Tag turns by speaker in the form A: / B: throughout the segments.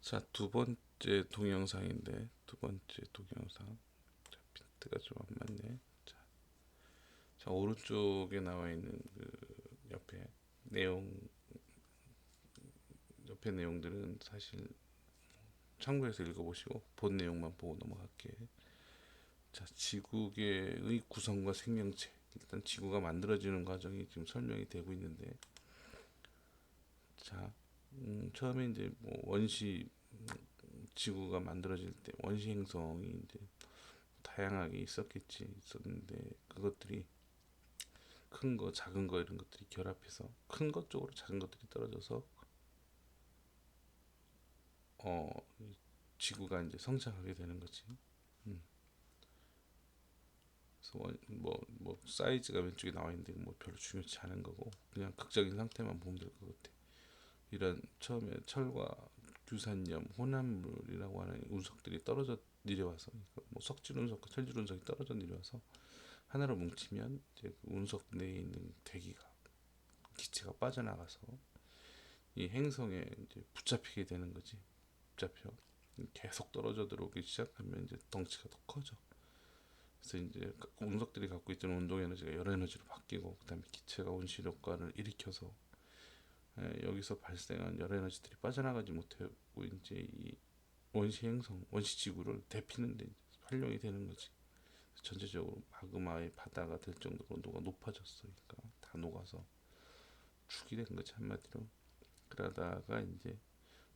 A: 자, 두 번째 동영상인데 두 번째 동영상. 자, 빈트가 좀 안 맞네. 자, 오른쪽에 나와 있는 그 옆에 내용 옆에 내용들은 사실 참고해서 읽어보시고 본 내용만 보고 넘어갈게. 자, 지구계의 구성과 생명체. 일단 지구가 만들어지는 과정이 지금 설명이 되고 있는데, 자, 처음에 이제 뭐 원시 지구가 만들어질 때 원시 행성이 이제 다양하게 있었는데 그것들이 큰 거, 작은 거 이런 것들이 결합해서 큰 것 쪽으로 작은 것들이 떨어져서 어 지구가 이제 성장하게 되는 거지. 음. 그래서 뭐 사이즈가 왼쪽에 나와 있는데 뭐 별로 중요치 않은 거고 그냥 극적인 상태만 보면 될 것 같아. 이런 처음에 철과 규산염, 혼합물이라고 하는 운석들이 떨어져 내려와서 뭐 석질 운석과 철질 운석이 떨어져 내려와서 하나로 뭉치면 이제 그 운석 내에 있는 대기가 기체가 빠져나가서 이 행성에 이제 붙잡히게 되는 거지. 붙잡혀 계속 떨어져 들어오기 시작하면 이제 덩치가 더 커져. 그래서 이제 운석들이 갖고 있던 운동 에너지가 열 에너지로 바뀌고 그다음에 기체가 온실 효과를 일으켜서 여기서 발생한 열 에너지들이 빠져나가지 못하고 이제 이 원시 행성, 원시 지구를 데피는데 활용이 되는 거지. 전체적으로 마그마의 바다가 될 정도로 온도가 높아졌어. 그러니까 다 녹아서 축이 된 거지 한마디로. 그러다가 이제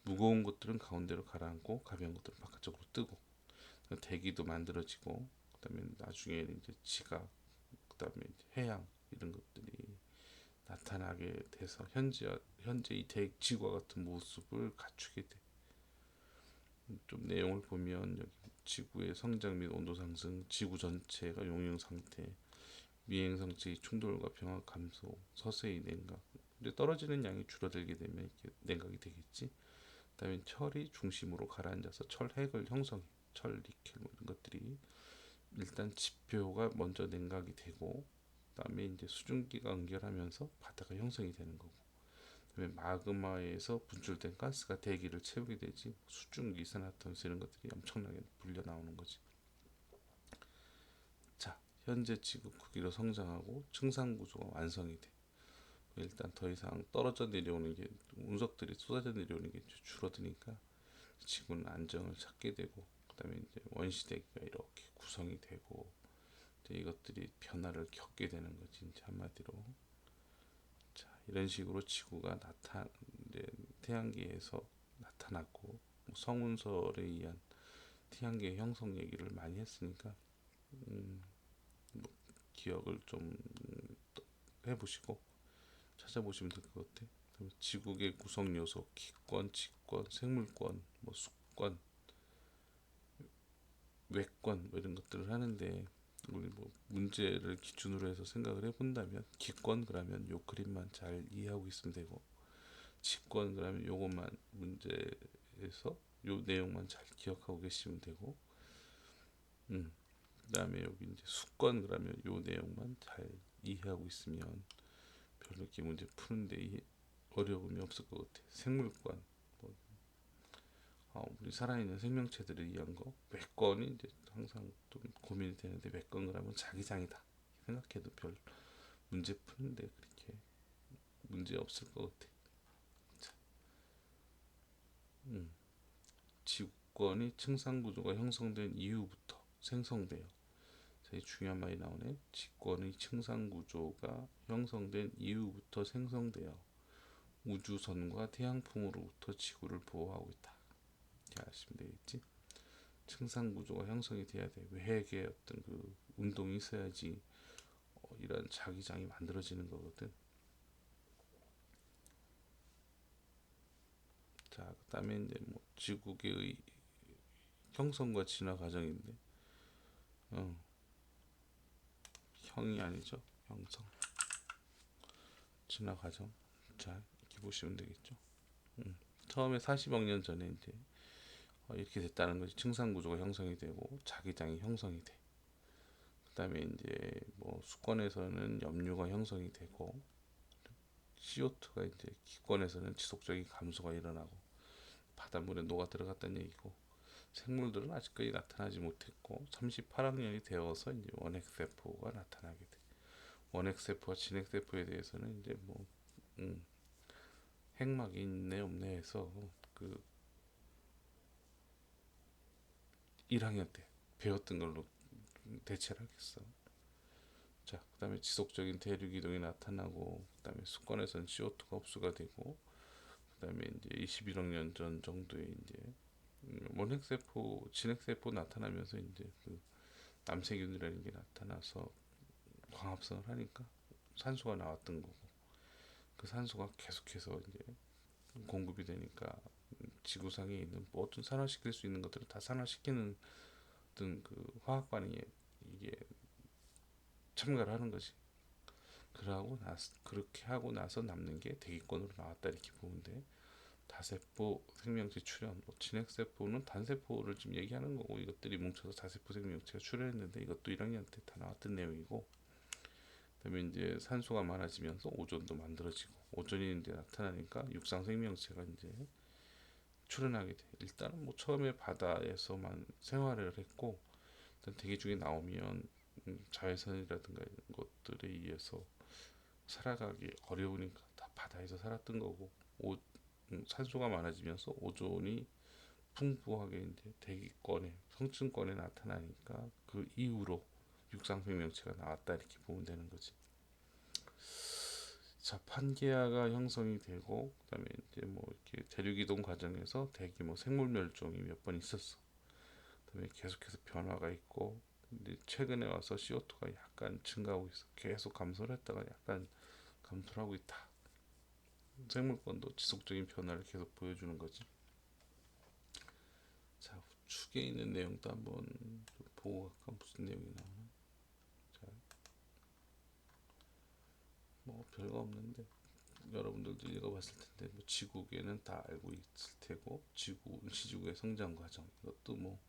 A: 무거운 것들은 가운데로 가라앉고 가벼운 것들은 바깥쪽으로 뜨고 대기도 만들어지고 그다음에 나중에 이제 지각 그다음에 이제 해양 이런 것들이 나타나게 돼서 현재 이 지구와 같은 모습을 갖추게 돼. 좀 내용을 보면 여기 지구의 성장 및 온도 상승, 지구 전체가 용융 상태, 미행성체의 충돌과 병합 감소, 서서히 냉각. 근데 떨어지는 양이 줄어들게 되면 이렇게 냉각이 되겠지. 그다음에 철이 중심으로 가라앉아서 철핵을 형성해. 철, 니켈 뭐 이런 것들이 일단 지표가 먼저 냉각이 되고 그다음에 이제 수증기가 응결하면서 바다가 형성이 되는 거고 그다음에 마그마에서 분출된 가스가 대기를 채우게 되지 수증기, 이산화탄소 이런 것들이 엄청나게 불려 나오는 거지. 자, 현재 지구 크기로 성장하고 층상 구조가 완성이 돼. 일단 더 이상 떨어져 내려오는 게 운석들이 쏟아져 내려오는 게 줄어드니까 지구는 안정을 찾게 되고 그다음에 이제 원시대기가 이렇게 구성이 되고 이제 이것들이 변화를 겪게 되는 거지 이제 한마디로. 자, 이런 식으로 지구가 이제 태양계에서 나타났고 뭐 성운설에 의한 태양계 형성 얘기를 많이 했으니까 뭐 기억을 좀 해보시고 찾아보시면 될 것 같아. 지구의 구성 요소, 기권, 직권, 생물권, 뭐 수권, 외권 뭐 이런 것들을 하는데 우리 뭐 문제를 기준으로 해서 생각을 해본다면 기권 그러면 요 그림만 잘 이해하고 있으면 되고 직권 그러면 요것만 문제에서 요 내용만 잘 기억하고 계시면 되고 그다음에 여기 이제 수권 그러면 요 내용만 잘 이해하고 있으면 별로 이렇게 문제 푸는데 어려움이 없을 것 같아. 생물권 뭐 우리 살아있는 생명체들을 위한 거 외권이 이제 항상 좀 고민이 되는데 외권 그러면 자기장이다 생각해도 별 문제 푸는데 그렇게 문제 없을 것 같아. 자, 지구권이 층상 구조가 형성된 이후부터 생성돼요. 제일 중요한 말이 나오네. 지구권의 층상 구조가 형성된 이후부터 생성되어 우주선과 태양풍으로부터 지구를 보호하고 있다. 이렇게 아시면 되겠지. 층상 구조가 형성이 돼야 돼. 외핵의 어떤 그 운동이 있어야지 이런 자기장이 만들어지는 거거든. 자, 그다음에 이제 뭐 지구계의 형성과 진화 과정인데, 어, 형이 아니죠. 형성, 진화 과정. 자, 이렇게 보시면 되겠죠. 처음에 40억 년 전에 이제 이렇게 됐다는 거지. 층상 구조가 형성이 되고 자기장이 형성이 돼. 그다음에 이제 뭐 수권에서는 염류가 형성이 되고 CO2가 이제 기권에서는 지속적인 감소가 일어나고 바닷물에 녹아 들어갔다는 얘기고, 생물들은 아직까지 나타나지 못했고 38학년이 되어서 이제 원핵세포가 나타나게 돼. 원핵세포와 진핵세포에 대해서는 이제 뭐 음, 핵막이 있네 없네 해서 그 1학년 때 배웠던 걸로 대체를 하겠어. 자, 그다음에 지속적인 대륙 이동이 나타나고, 그다음에 수권에서는 CO2가 흡수가 되고, 그다음에 이제 21억 년 전 정도에 이제 원핵세포, 진핵세포 나타나면서 이제 그 남세균이라는 게 나타나서 광합성을 하니까 산소가 나왔던 거고, 그 산소가 계속해서 이제 공급이 되니까 지구상에 있는 모든 산화시킬 수 있는 것들을 다 산화시키는 어떤 그 화학 반응에 이게 참가를 하는 거지. 그렇게 하고 나서 남는 게 대기권으로 나왔다 이렇게 보면 돼. 다세포 생명체 출현, 뭐 진핵세포는 단세포를 지금 얘기하는 거고, 이것들이 뭉쳐서 다세포 생명체가 출현했는데 이것도 1학년 때 다 나왔던 내용이고, 그다음에 이제 산소가 많아지면서 오존도 만들어지고, 오존이 이제 나타나니까 육상 생명체가 이제 출현하게 돼. 일단은 뭐 처음에 바다에서만 생활을 했고, 일단 대기 중에 나오면 자외선이라든가 이런 것들에 의해서 살아가기 어려우니까 다 바다에서 살았던 거고, 산소가 많아지면서 오존이 풍부하게 이제 대기권에 성층권에 나타나니까 그 이후로 육상 생명체가 나왔다 이렇게 보면 되는 거지. 자, 판게아가 형성이 되고, 그다음에 이제 뭐 이렇게 대륙 이동 과정에서 대기 뭐 생물 멸종이 몇 번 있었어. 그다음에 계속해서 변화가 있고, 근데 최근에 와서 CO2가 약간 증가하고 있어. 계속 감소를 했다가 약간 감소를 하고 있다. 생물권도 지속적인 변화를 계속 보여주는 거지. 자, 축에 있는 내용도 한번 보고 갈까? 무슨 내용이 나오나? 자, 뭐 별거 없는데 여러분들도 읽어봤을 텐데, 뭐 지구계는 다 알고 있을 테고, 지구 시지구의 성장 과정 이것도 뭐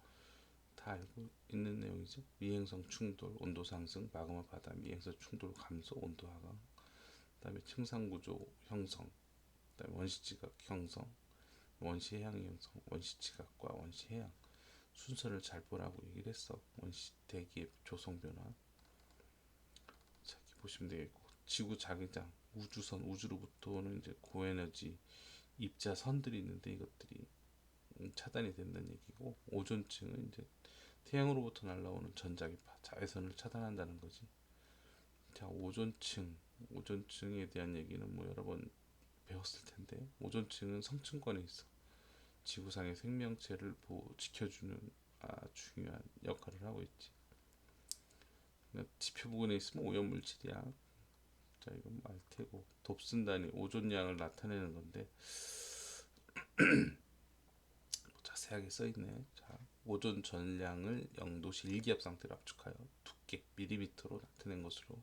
A: 다 알고 있는 내용이죠. 미행성 충돌, 온도 상승, 마그마 바다 미행성 충돌 감소, 온도 하강, 그다음에 층상구조 형성, 그다음에 원시지각 형성, 원시해양 형성, 원시지각과 원시해양 순서를 잘 보라고 얘기를 했어. 원시 대기의 조성 변화. 자, 이렇게 보시면 되겠고, 지구 자기장, 우주선, 우주로부터 오는 이제 고에너지 입자선들이 있는데 이것들이 차단이 된다는 얘기고, 오존층은 이제 태양으로부터 날라오는 전자기파, 자외선을 차단한다는 거지. 자, 오존층에 대한 얘기는 뭐 여러 번 배웠을 텐데, 오존층은 성층권에 있어. 지구상의 생명체를 지켜주는 중요한 역할을 하고 있지. 지표 부근에 있으면 오염물질이야. 자, 이건 말테고 돕슨단이 오존량을 나타내는 건데 자세하게 써있네. 자, 오존 전량을 0도씨 일기압 상태로 압축하여 두께 밀리미터로 나타낸 것으로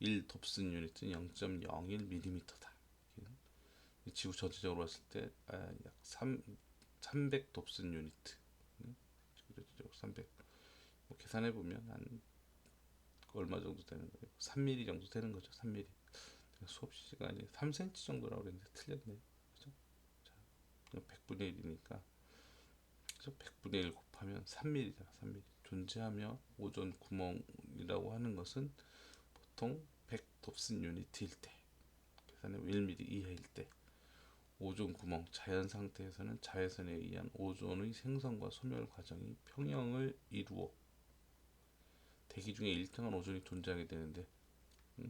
A: 1 돕슨 유닛은 0.01mm다. 지구 전체적으로 봤을 때 약 300 돕슨 유닛. 300. 뭐 계산해 보면 한 얼마 정도 되는 거예요? 3mm 정도 되는 거죠. 3mm. 수업 시간이 3cm 정도라고 그랬는데 틀렸네. 그죠? 자, 100분의 1이니까 100분의 1 곱하면 3mm잖아. 3mm. 존재하며 오존 구멍이라고 하는 것은 보통 100 돕슨 유닛일 때, 계산해 1mm 이하일 때, 오존 구멍 자연 상태에서는 자외선에 의한 오존의 생성과 소멸 과정이 평형을 이루어 대기 중에 일정한 오존이 존재하게 되는데,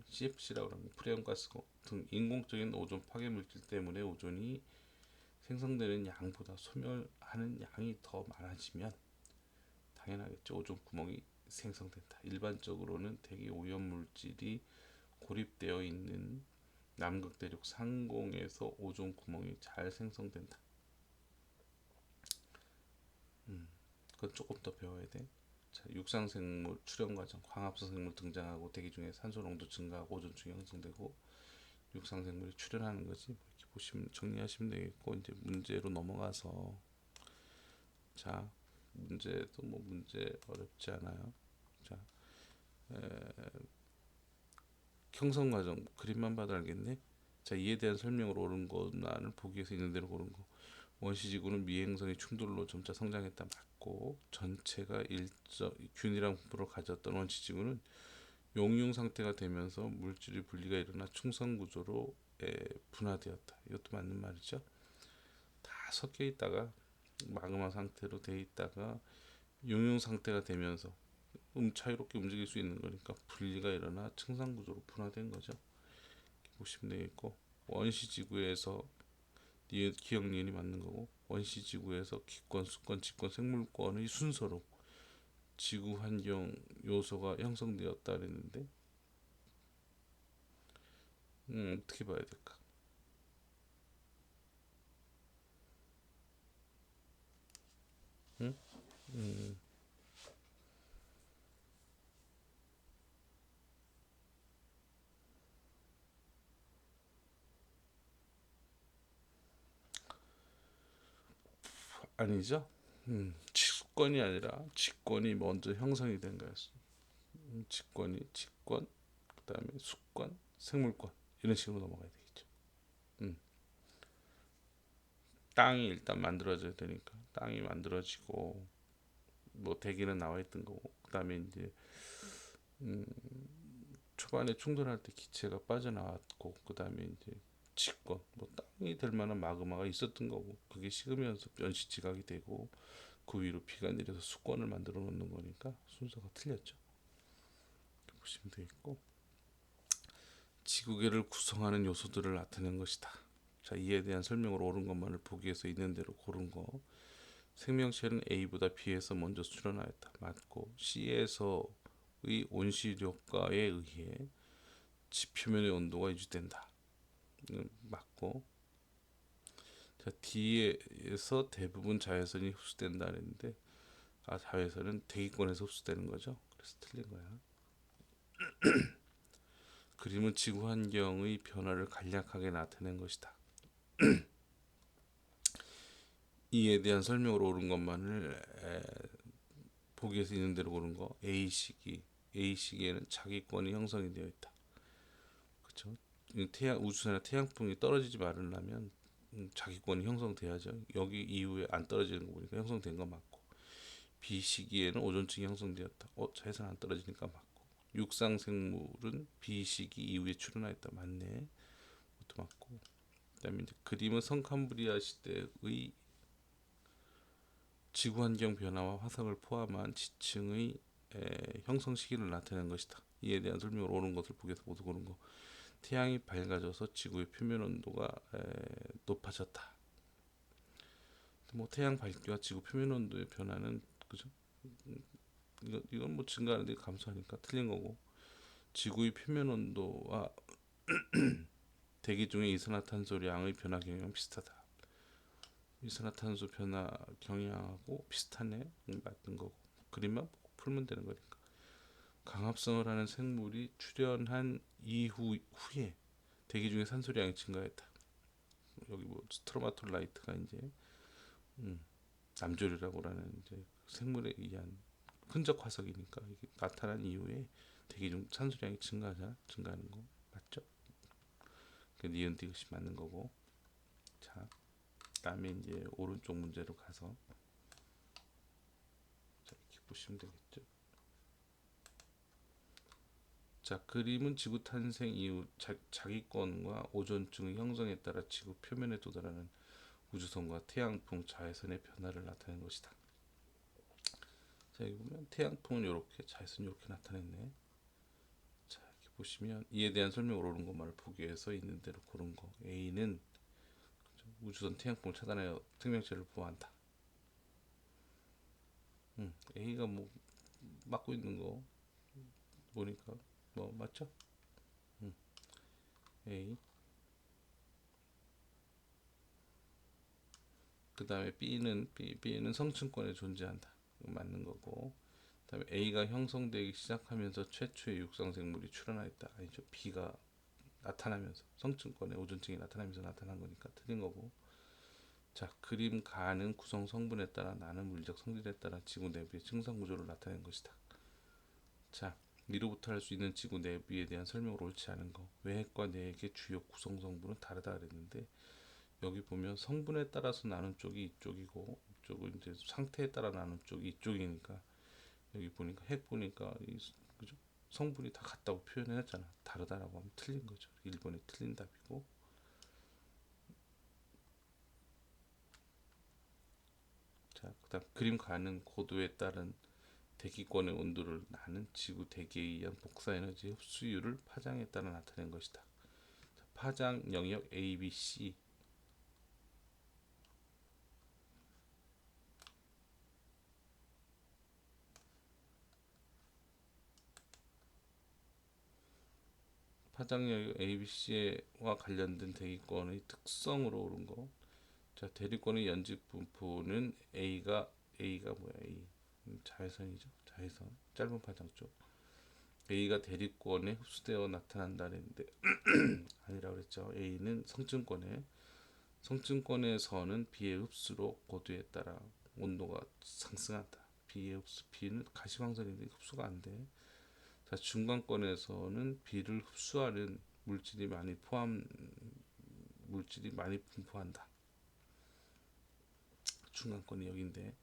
A: CFC라고 하는 프레온가스 등 인공적인 오존 파괴 물질 때문에 오존이 생성되는 양보다 소멸하는 양이 더 많아지면 당연하겠죠. 오존 구멍이 생성된다. 일반적으로는 대기 오염 물질이 고립되어 있는 남극 대륙 상공에서 오존 구멍이 잘 생성된다. 그건 조금 더 배워야 돼. 자, 육상생물 출현 과정, 광합성 생물 등장하고 대기 중에 산소 농도 증가하고 오존층이 형성되고 육상생물이 출현하는 거지. 이렇게 보시면 정리하시면 되겠고, 이제 문제로 넘어가서, 자, 문제도 뭐 문제 어렵지 않아요. 자, 형성 과정 그림만 봐도 알겠네. 자, 이에 대한 설명으로 옳은 거, 나는 보기에서 있는 대로 고른 거. 원시지구는 미행성의 충돌로 점차 성장했다 맞고, 전체가 일정 균일한 분포를 가졌던 원시지구는 용융 상태가 되면서 물질의 분리가 일어나 충성 구조로 분화되었다. 이것도 맞는 말이죠. 다 섞여 있다가 마그마 상태로 돼 있다가 용융 상태가 되면서 자유롭게 움직일 수 있는 거니까 분리가 일어나 층상 구조로 분화된 거죠. 이렇게 보시면 되겠고, 원시지구에서 기억 니은이 맞는 거고, 원시지구에서 기권, 수권, 직권, 생물권의 순서로 지구 환경 요소가 형성되었다 그랬는데, 어떻게 봐야 될까? 응? 음, 아니죠. 직권이 아니라 직권이 먼저 형성이 된 거였어. 직권, 그다음에 수권, 생물권 이런 식으로 넘어가야 되겠죠. 음, 땅이 일단 만들어져야 되니까 땅이 만들어지고 뭐 대기는 나와 있던 거고, 그다음에 이제 음, 초반에 충돌할 때 기체가 빠져나왔고, 그다음에 이제 직권, 뭐 땅이 될 만한 마그마가 있었던 거고, 그게 식으면서 변시 지각이 되고 그 위로 비가 내려서 수권을 만들어 놓는 거니까 순서가 틀렸죠. 보시면 되겠고, 지구계를 구성하는 요소들을 나타낸 것이다. 자, 이에 대한 설명을 옳은 것만을 보기 위해서 있는 대로 고른 거. 생명체는 A보다 B에서 먼저 출현하였다. 맞고, C에서의 온실효과에 의해 지표면의 온도가 유지된다. 맞고, 자, D에서 대부분 자외선이 흡수된다 했는데, 자외선은 대기권에서 흡수되는 거죠. 그래서 틀린 거야. 그림은 지구 환경의 변화를 간략하게 나타낸 것이다. 이에 대한 설명을 옳은 것만을 보기에서 있는 대로 고른 거. A 시기에는 자기권이 형성이 되어 있다. 그렇죠? 우주선이나 태양풍이 떨어지지 말으려면 자기권이 형성돼야죠. 여기 이후에 안 떨어지는 거 보니까 형성된 거 맞고, B 시기에는 오존층이 형성되었다. 자외선 안 떨어지니까 맞고, 육상 생물은 B 시기 이후에 출현하였다. 맞네. 그것도 맞고. 그다음에 이제 그림은 성캄브리아 시대의 지구 환경 변화와 화석을 포함한 지층의 형성 시기를 나타내는 것이다. 이에 대한 설명을 옳은 것을 보기 위해서 모두 고른 거. 태양이 밝아져서 지구의 표면 온도가 높아졌다. 뭐 태양 밝기와 지구 표면 온도의 변화는 그죠? 이건 뭐 증가하는데 감소하니까 틀린 거고, 지구의 표면 온도와 대기 중의 이산화탄소량의 변화 경향은 비슷하다. 이산화탄소 변화 경향하고 비슷하네. 맞는 거고, 그림만 풀면 되는 거니까. 강합성을 하는 생물이 출현한 후에 대기 중에 산소량이 증가했다. 여기 뭐 스트로마톨라이트가 이제 남조류라고 하는 이제 생물에 의한 흔적 화석이니까 이게 나타난 이후에 대기 중 산소량이 증가하는 거 맞죠? 그 니은 디귿이 맞는 거고. 자, 그다음에 이제 오른쪽 문제로 가서 자, 이렇게 보시면 되겠죠. 자, 그림은 지구 탄생 이후 자기권과 오존층의 형성에 따라 지구 표면에 도달하는 우주선과 태양풍, 자외선의 변화를 나타낸 것이다. 자, 여기 보면 태양풍은 이렇게, 자외선이 이렇게 나타냈네. 자, 이렇게 보시면 이에 대한 설명을 옳은 것만을 보기 위해서 있는 대로 고른 거. A는 우주선 태양풍을 차단하여 생명체를 보호한다. A가 뭐 막고 있는 거 보니까 뭐 맞죠? A. 그 다음에 B는 성층권에 존재한다. 맞는 거고. 그다음에 A가 형성되기 시작하면서 최초의 육상 생물이 출현하였다. 아니죠. B가 나타나면서 성층권에 오존층이 나타나면서 나타난 거니까 틀린 거고. 자, 그림 가는 구성 성분에 따라 나는 물리적 성질에 따라 지구 내부의 증상 구조를 나타낸 것이다. 자, 이로부터 할 수 있는 지구 내부에 대한 설명을 옳지 않은 거. 외핵과 내핵의 주요 구성 성분은 다르다 그랬는데, 여기 보면 성분에 따라서 나눈 쪽이 이쪽이고, 이쪽은 이제 상태에 따라 나눈 쪽이 이쪽이니까, 여기 보니까 핵 보니까 그죠? 성분이 다 같다고 표현해놨잖아. 다르다라고 하면 틀린 거죠. 1번이 틀린 답이고. 자, 그다음 그림 가는 고도에 따른 대기권의 온도를 나는 지구 대기에 의한 복사 에너지 흡수율을 파장에 따라 나타낸 것이다. 자, 파장 영역 A, B, C. 파장 영역 A, B, C와 관련된 대기권의 특성으로 오른 거. 자, 대리권의 연직 분포는 A가 뭐야? A 자외선이죠. 자외선 짧은 파장 쪽. A가 대리권에 흡수되어 나타난다는데 아니라 그랬죠. A는 성층권에서는 B의 흡수로 고도에 따라 온도가 상승한다. B의 흡수, B는 가시광선인데 흡수가 안 돼. 자, 중간권에서는 B를 흡수하는 물질이 많이 분포한다. 중간권이 여기인데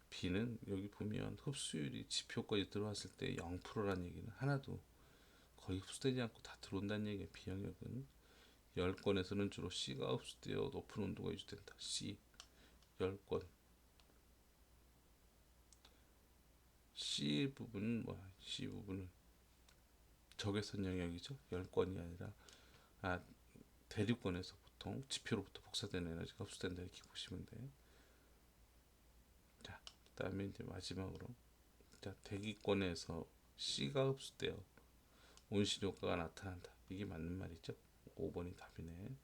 A: B는 여기 보면 흡수율이 지표까지 들어왔을 때 0%라는 얘기는 하나도 거의 흡수되지 않고 다 들어온다는 얘기예요. B 영역은 10건에서는 주로 C가 흡수되어 높은 온도가 유지된다. C 10건. C 부분은 뭐야? C 부분은 적외선 영역이죠. 10건이 아니라 대륙권에서 보통 지표로부터 복사되는 에너지가 흡수된다 이렇게 보시면 돼. 자, 그다음에 이제 마지막으로 자, 대기권에서 C가 흡수되어 온실 효과가 나타난다. 이게 맞는 말이죠. 5번이 답이네.